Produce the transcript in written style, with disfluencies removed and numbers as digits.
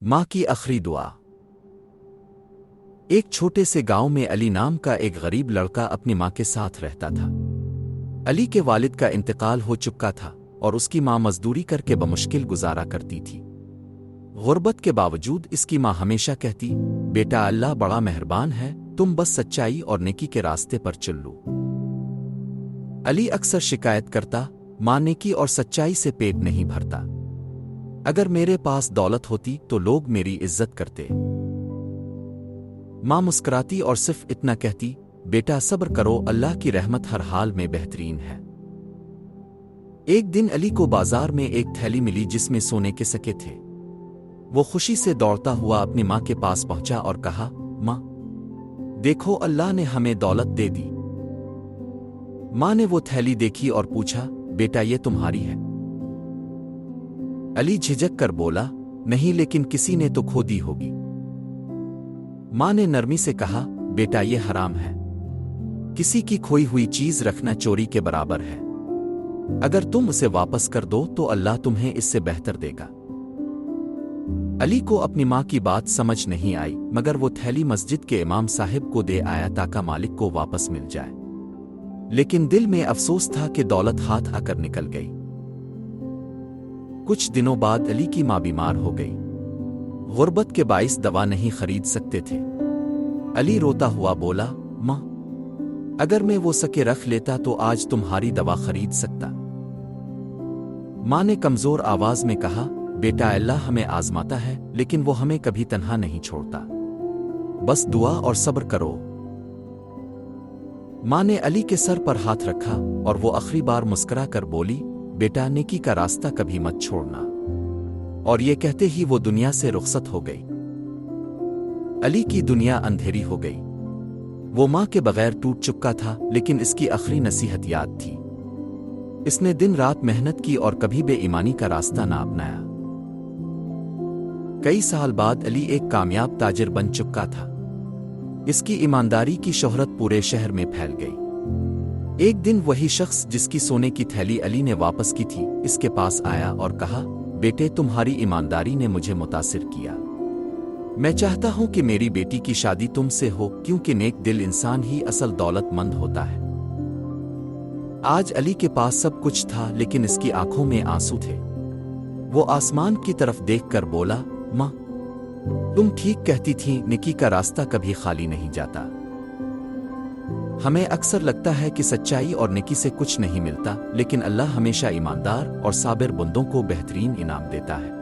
ماں کی آخری دعا۔ ایک چھوٹے سے گاؤں میں علی نام کا ایک غریب لڑکا اپنی ماں کے ساتھ رہتا تھا۔ علی کے والد کا انتقال ہو چکا تھا اور اس کی ماں مزدوری کر کے بمشکل گزارا کرتی تھی۔ غربت کے باوجود اس کی ماں ہمیشہ کہتی، بیٹا اللہ بڑا مہربان ہے، تم بس سچائی اور نیکی کے راستے پر چل لو۔ علی اکثر شکایت کرتا، ماں نیکی اور سچائی سے پیٹ نہیں بھرتا۔ اگر میرے پاس دولت ہوتی تو لوگ میری عزت کرتے۔ ماں مسکراتی اور صرف اتنا کہتی، بیٹا صبر کرو، اللہ کی رحمت ہر حال میں بہترین ہے۔ ایک دن علی کو بازار میں ایک تھیلی ملی جس میں سونے کے سکے تھے۔ وہ خوشی سے دوڑتا ہوا اپنی ماں کے پاس پہنچا اور کہا، ماں دیکھو اللہ نے ہمیں دولت دے دی۔ ماں نے وہ تھیلی دیکھی اور پوچھا، بیٹا یہ تمہاری ہے؟ علی جھجک کر بولا، نہیں لیکن کسی نے تو کھو دی ہوگی۔ ماں نے نرمی سے کہا، بیٹا یہ حرام ہے، کسی کی کھوئی ہوئی چیز رکھنا چوری کے برابر ہے۔ اگر تم اسے واپس کر دو تو اللہ تمہیں اس سے بہتر دے گا۔ علی کو اپنی ماں کی بات سمجھ نہیں آئی، مگر وہ تھیلی مسجد کے امام صاحب کو دے آیا تاکہ مالک کو واپس مل جائے۔ لیکن دل میں افسوس تھا کہ دولت ہاتھ آ کر نکل گئی۔ کچھ دنوں بعد علی کی ماں بیمار ہو گئی۔ غربت کے باعث دوا نہیں خرید سکتے تھے۔ علی روتا ہوا بولا، ماں اگر میں وہ سکے رکھ لیتا تو آج تمہاری دوا خرید سکتا۔ ماں نے کمزور آواز میں کہا، بیٹا اللہ ہمیں آزماتا ہے لیکن وہ ہمیں کبھی تنہا نہیں چھوڑتا، بس دعا اور صبر کرو۔ ماں نے علی کے سر پر ہاتھ رکھا اور وہ آخری بار مسکرا کر بولی، بیٹا نیکی کا راستہ کبھی مت چھوڑنا۔ اور یہ کہتے ہی وہ دنیا سے رخصت ہو گئی۔ علی کی دنیا اندھیری ہو گئی۔ وہ ماں کے بغیر ٹوٹ چکا تھا، لیکن اس کی آخری نصیحت یاد تھی۔ اس نے دن رات محنت کی اور کبھی بے ایمانی کا راستہ نہ اپنایا۔ کئی سال بعد علی ایک کامیاب تاجر بن چکا تھا۔ اس کی ایمانداری کی شہرت پورے شہر میں پھیل گئی۔ ایک دن وہی شخص جس کی سونے کی تھیلی علی نے واپس کی تھی اس کے پاس آیا اور کہا، بیٹے تمہاری ایمانداری نے مجھے متاثر کیا۔ میں چاہتا ہوں کہ میری بیٹی کی شادی تم سے ہو، کیونکہ نیک دل انسان ہی اصل دولت مند ہوتا ہے۔ آج علی کے پاس سب کچھ تھا لیکن اس کی آنکھوں میں آنسو تھے۔ وہ آسمان کی طرف دیکھ کر بولا، ماں تم ٹھیک کہتی تھی، نیکی کا راستہ کبھی خالی نہیں جاتا۔ ہمیں اکثر لگتا ہے کہ سچائی اور نیکی سے کچھ نہیں ملتا، لیکن اللہ ہمیشہ ایماندار اور صابر بندوں کو بہترین انعام دیتا ہے۔